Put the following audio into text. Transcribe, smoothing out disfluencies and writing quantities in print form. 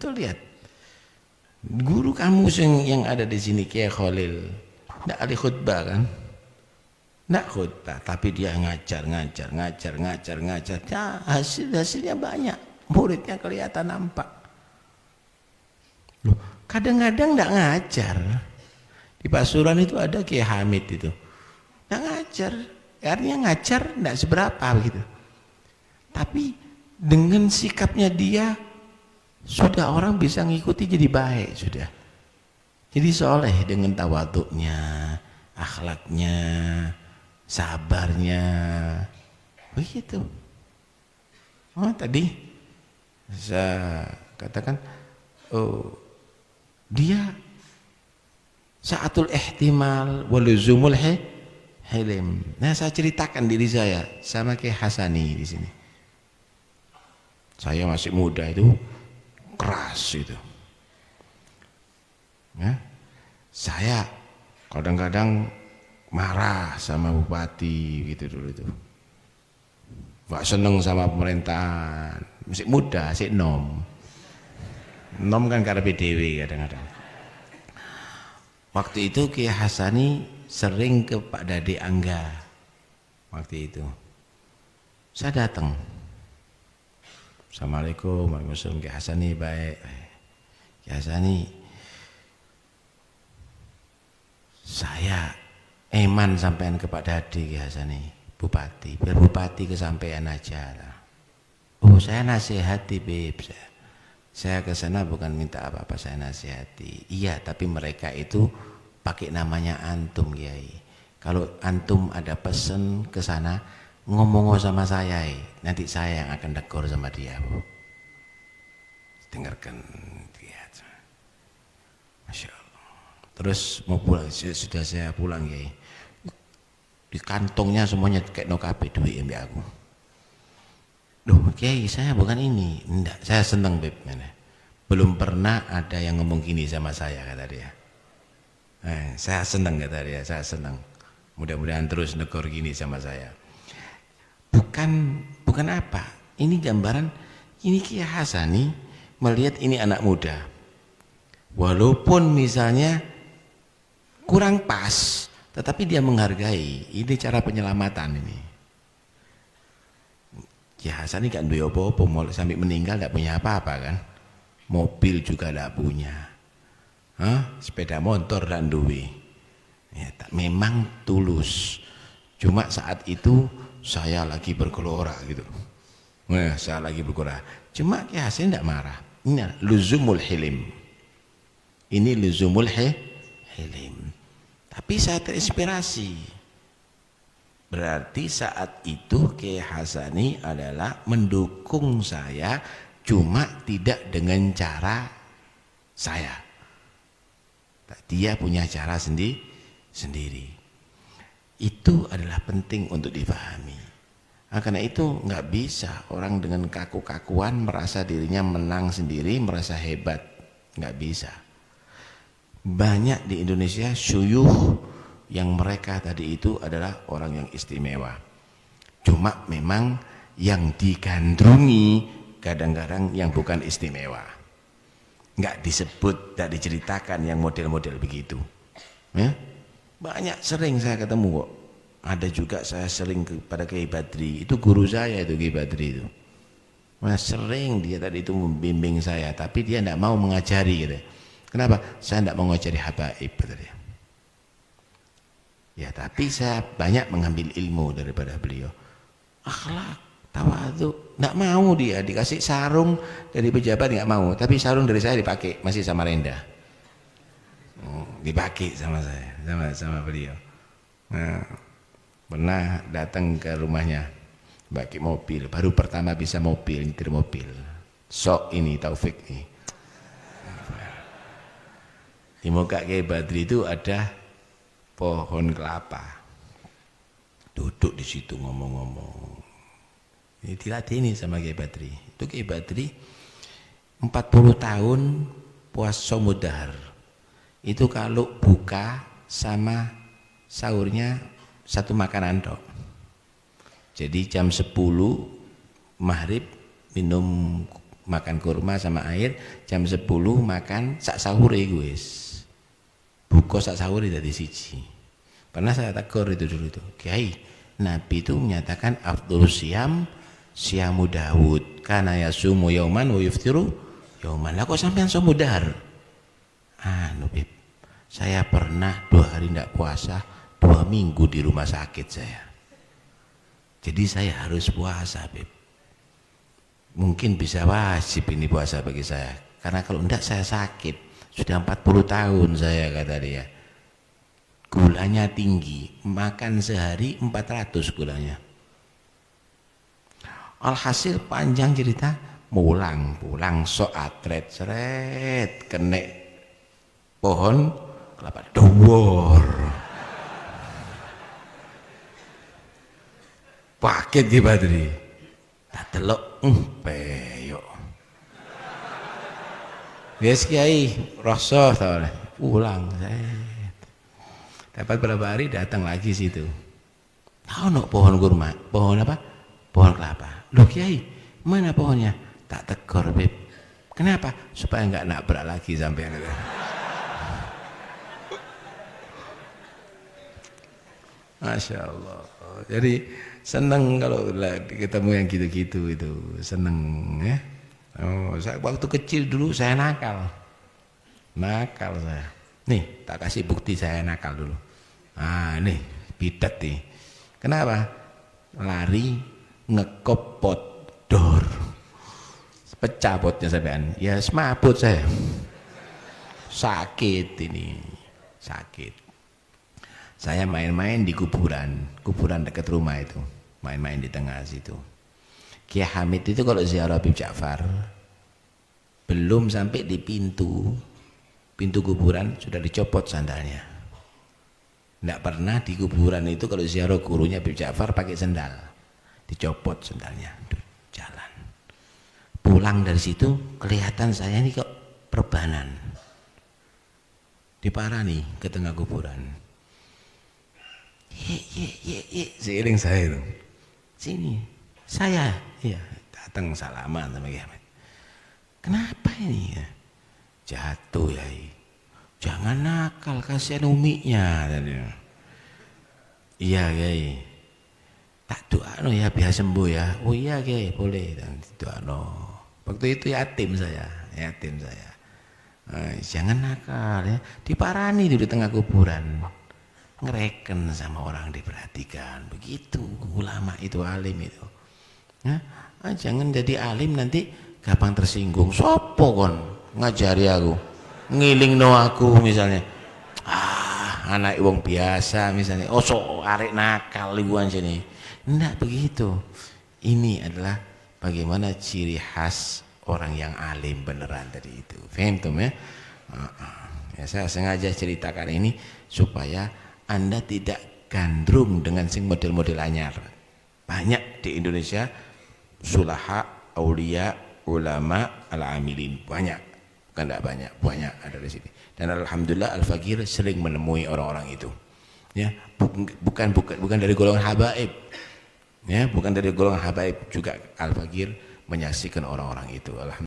Tuh lihat. Guru kamu yang ada di sini Kiai Khalil, nggak ada khutbah kan? Nggak khutbah, tapi dia ngajar. Ya, hasilnya banyak, muridnya kelihatan nampak. Loh, kadang-kadang nggak ngajar. Di Pasuruan itu ada Kiai Hamid itu, nggak ngajar. Artinya ngajar nggak seberapa begitu. Tapi dengan sikapnya dia, sudah orang bisa ngikuti jadi baik sudah. Jadi soleh dengan tawaduknya, akhlaknya, sabarnya, begitu. Tadi saya katakan, dia saatul ihtimal waluzumul hilim. Nah, saya ceritakan diri saya sama Kiai Hasani di sini. Saya masih muda itu keras itu. Ya, saya kadang-kadang marah sama bupati gitu dulu itu. Gak seneng sama pemerintahan. Masih muda, masih nom kan karena PDW kadang-kadang. Waktu itu Kiai Hasani sering ke Pak Dade Angga. Waktu itu saya datang. Assalamualaikum, waalaikumsalam. Kiai Hasani baik. Kiai Hasani, saya eman sampean ke Pak Dade Kiai Hasani, bupati. Biar bupati kesampaian aja lah. Oh, saya nasihati Beb. Saya ke sana bukan minta apa-apa, saya nasihati. Iya, tapi mereka itu pakai namanya antum Kiai. Kalau antum ada pesen ke sana, ngomong sama saya, nanti saya yang akan tegur sama dia, Bu. Dengarkan dia. Masya Allah. Terus mau pulang, sudah saya pulang Kiai. Di kantongnya semuanya kayak nokabe duit ambil aku. Loh Kiai, saya bukan ini. Enggak, saya senang Beb. Belum pernah ada yang ngomong gini sama saya, kata dia. Saya senang, kata dia, saya senang. Mudah-mudahan terus negor gini sama saya. Bukan apa. Ini gambaran, ini Kiai Hasani melihat ini anak muda. Walaupun misalnya kurang pas, tetapi dia menghargai. Ini cara penyelamatan ini. Kiai Hasani kan duwe apa-apa, sampai meninggal tidak punya apa-apa kan. Mobil juga tidak punya. Sepeda motor dan duwe. Ya, memang tulus. Cuma saat itu saya lagi bergelora gitu. Saya lagi bergelora. Cuma Kiai Hasani tidak marah. Ini luzumul hilim. Ini luzumul hilim. Tapi saya terinspirasi. Berarti saat itu Kiai Hasani adalah mendukung saya, cuma tidak dengan cara saya. Dia punya cara sendiri. Itu adalah penting untuk dipahami. Karena itu nggak bisa orang dengan kaku-kakuan merasa dirinya menang sendiri, merasa hebat. Nggak bisa. Banyak di Indonesia syuyuh yang mereka tadi itu adalah orang yang istimewa. Cuma memang yang digandrungi kadang-kadang yang bukan istimewa. Nggak disebut, nggak diceritakan yang model-model begitu. Ya? Banyak sering saya ketemu kok. Ada juga saya sering kepada Kiai Badri. Itu guru saya itu Kiai Badri itu. Sering dia tadi itu membimbing saya, tapi dia tidak mau mengajari gitu. Kenapa? Saya tidak mau mengajari habaib kata dia. Ya, tapi saya banyak mengambil ilmu daripada beliau. Akhlak, tawadhu, nggak mau dia dikasih sarung dari pejabat nggak mau, tapi sarung dari saya dipakai masih sama Renda. Dipakai sama saya, sama beliau. Nah, pernah datang ke rumahnya, pakai mobil, baru pertama bisa nyetir mobil. Sok ini Taufik nih. Di muka Kiai Badri itu ada pohon kelapa, duduk di situ ngomong-ngomong. Ini dilatih sama Kiai Badri. Itu Kiai Badri 40 tahun puasa mudahar. Itu kalau buka sama sahurnya satu makanan dok. Jadi jam 10 maghrib minum makan kurma sama air, jam 10 makan sak sahur guys. Buka sak sahur dari siji. Pernah saya tegur itu dulu tuh, Kiai, Nabi itu menyatakan afdhul siyam siyamu Daud, kana yasumu yauman wa yuftiru yauman. Lah kok sampean so mudar? Bib, saya pernah 2 hari tidak puasa, 2 minggu di rumah sakit saya. Jadi saya harus puasa, Bib. Mungkin bisa wajib ini puasa bagi saya, karena kalau enggak saya sakit. Sudah 40 tahun saya, kata dia. Gulanya tinggi, makan sehari 400 gulanya. Alhasil panjang cerita, pulang sok atret seret kena pohon kelapa dowor. Paket di Badri. Tak telok peyok. Yes Kiai, rasa tau pulang saya. Dapat berapa hari datang lagi situ. Tahu no pohon kurma, pohon apa? Pohon kelapa. Loh Kiai, mana pohonnya? Tak tegur, Beb. Kenapa? Supaya enggak nabrak lagi sampai itu. Masya Allah. Jadi seneng kalau ketemu yang gitu-gitu itu, seneng ya. Waktu kecil dulu saya nakal saya. Nih tak kasih bukti saya nakal dulu. Nih bidat nih. Kenapa? Lari ngekop pot dor, pecah potnya sampean. Ya semaput saya. Sakit ini, sakit. Saya main-main di kuburan dekat rumah itu, main-main di tengah situ. Kiai Hamid itu kalau ziarah Habib Ja'far belum sampai di pintu kuburan sudah dicopot sandalnya. Tidak pernah di kuburan itu kalau ziarah gurunya Habib Ja'far pakai sandal, dicopot sandalnya, jalan. Pulang dari situ kelihatan saya ini kok perbanan, diparani ke tengah kuburan. Seiring saya itu, sini. Saya, iya, datang salaman sama Kiai Hamid. Kenapa ini ya? Jatuh ya. Jangan nakal, kasihan umiknya. Iya Kiai. Tak doa ya biar sembuh ya. Oh iya Kiai, boleh. Dan doa. Waktu itu yatim saya. Jangan nakal ya. Diparani di tengah kuburan. Ngereken sama orang diperhatikan. Begitu ulama itu, alim itu. Jangan jadi alim nanti gampang tersinggung. Sopo kon ngajari aku, ngilingno aku misalnya. Anak wong biasa misalnya. So arek nakal ibuan sini. Enggak begitu. Ini adalah bagaimana ciri khas orang yang alim beneran tadi itu. Paham tuh ya? Ya saya sengaja ceritakan ini supaya Anda tidak gandrung dengan sing model-model anyar. Banyak di Indonesia sulaha, aulia, ulama, al-amilin, banyak, kan tidak banyak ada di sini. Dan alhamdulillah Al-Fakir sering menemui orang-orang itu. Ya, bukan dari golongan habaib. Ya, bukan dari golongan habaib juga Al-Fakir menyaksikan orang-orang itu. Alhamdulillah.